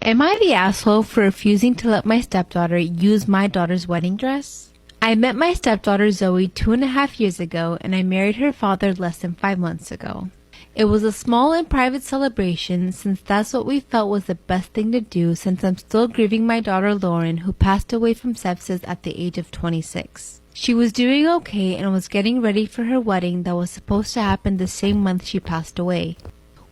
Am I the asshole for refusing to let my stepdaughter use my daughter's wedding dress? I met my stepdaughter Zoe 2.5 years ago, and I married her father less than 5 months ago. It was a small and private celebration since that's what we felt was the best thing to do, since I'm still grieving my daughter Lauren, who passed away from sepsis at the age of 26. She was doing okay and was getting ready for her wedding that was supposed to happen the same month she passed away.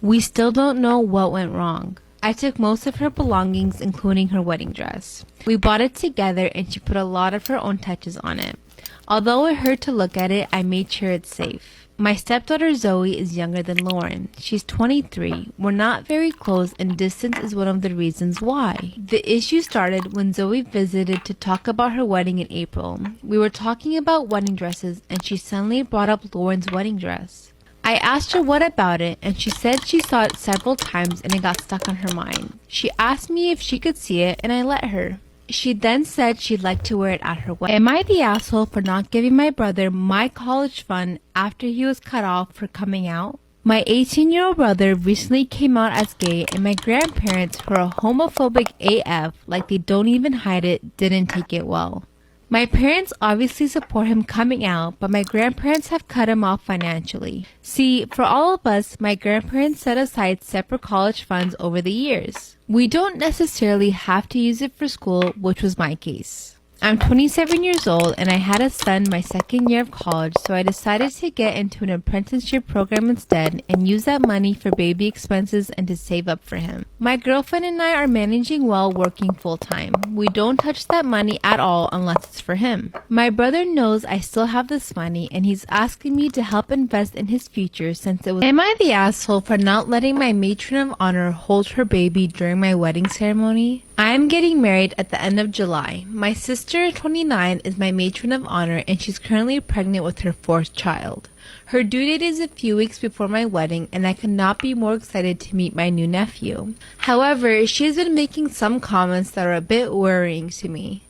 We still don't know what went wrong. I took most of her belongings, including her wedding dress. We bought it together and she put a lot of her own touches on it. Although it hurt to look at it, I made sure it's safe. My stepdaughter Zoe is younger than Lauren. She's 23. We're not very close, and distance is one of the reasons why. The issue started when Zoe visited to talk about her wedding in April. We were talking about wedding dresses and she suddenly brought up Lauren's wedding dress. I asked her what about it, and she said she saw it several times and it got stuck on her mind. She asked me if she could see it, and I let her. She then said she'd like to wear it at her wedding. Am I the asshole for not giving my brother my college fund after he was cut off for coming out? My 18-year-old brother recently came out as gay, and my grandparents, who are homophobic AF, like they don't even hide it, didn't take it well. My parents obviously support him coming out, but my grandparents have cut him off financially. See, for all of us, my grandparents set aside separate college funds over the years. We don't necessarily have to use it for school, which was my case. I'm 27 years old and I had a son my second year of college, so I decided to get into an apprenticeship program instead and use that money for baby expenses and to save up for him. My girlfriend and I are managing well, working full-time. We don't touch that money at all unless it's for him. My brother knows I still have this money and he's asking me to help invest in his future since it was— Am I the asshole for not letting my matron of honor hold her baby during my wedding ceremony? I am getting married at the end of July. My sister, 29, is my matron of honor and she's currently pregnant with her 4th child. Her due date is a few weeks before my wedding and I could not be more excited to meet my new nephew. However, she has been making some comments that are a bit worrying to me.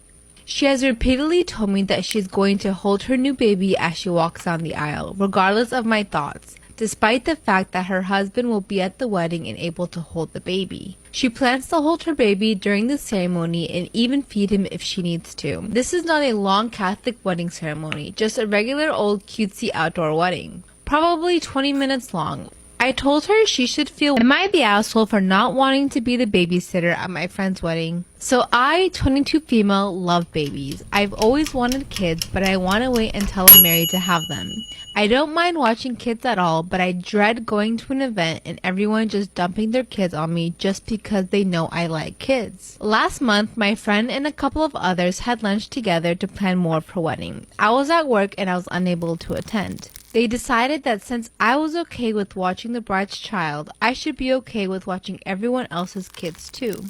She has repeatedly told me that she's going to hold her new baby as she walks down the aisle, regardless of my thoughts, despite the fact that her husband will be at the wedding and able to hold the baby. She plans to hold her baby during the ceremony and even feed him if she needs to. This is not a long Catholic wedding ceremony, just a regular old cutesy outdoor wedding. Probably 20 minutes long. I told her she should feel— Am I the asshole for not wanting to be the babysitter at my friend's wedding? So I, 22 female, love babies. I've always wanted kids, but I want to wait until I'm married to have them. I don't mind watching kids at all, but I dread going to an event and everyone just dumping their kids on me just because they know I like kids. Last month, my friend and a couple of others had lunch together to plan more of her wedding. I was at work and I was unable to attend. They decided that since I was okay with watching the bride's child, I should be okay with watching everyone else's kids too.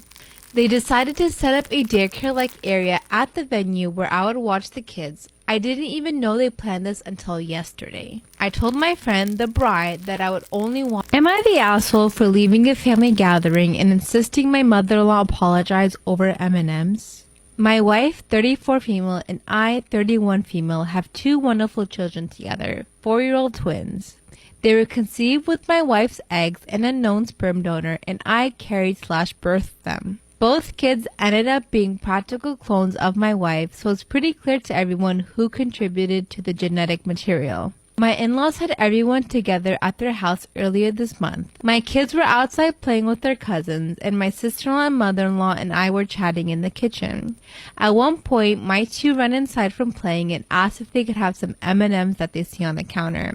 They decided to set up a daycare-like area at the venue where I would watch the kids. I didn't even know they planned this until yesterday. I told my friend, the bride, that I would only want— Am I the asshole for leaving a family gathering and insisting my mother-in-law apologize over M&Ms? My wife, 34 female, and I, 31 female, have 2 wonderful children together, 4-year-old twins. They were conceived with my wife's eggs and a known sperm donor, and I carried/birthed them. Both kids ended up being practical clones of my wife, so it's pretty clear to everyone who contributed to the genetic material. My in-laws had everyone together at their house earlier this month. My kids were outside playing with their cousins, and my sister-in-law and mother-in-law and I were chatting in the kitchen. At one point, my 2 ran inside from playing and asked if they could have some M&Ms that they see on the counter.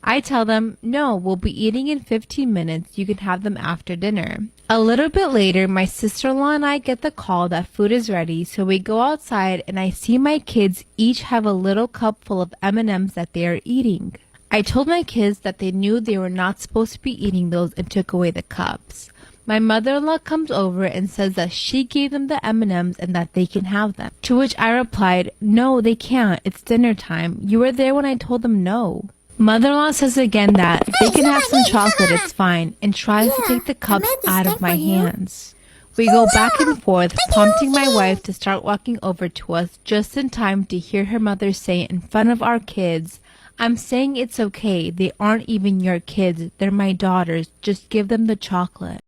I tell them, no, we'll be eating in 15 minutes. You can have them after dinner. A little bit later, my sister-in-law and I get the call that food is ready, so we go outside and I see my kids each have a little cup full of M&Ms that they are eating. I told my kids that they knew they were not supposed to be eating those and took away the cups. My mother-in-law comes over and says that she gave them the M&Ms and that they can have them. To which I replied, no, they can't. It's dinner time. You were there when I told them no. Mother-in-law says again that they can have some chocolate, it's fine, and tries to take the cups out of my hands. We go back and forth, prompting my wife to start walking over to us just in time to hear her mother say in front of our kids, I'm saying it's okay, they aren't even your kids, they're my daughters, just give them the chocolate.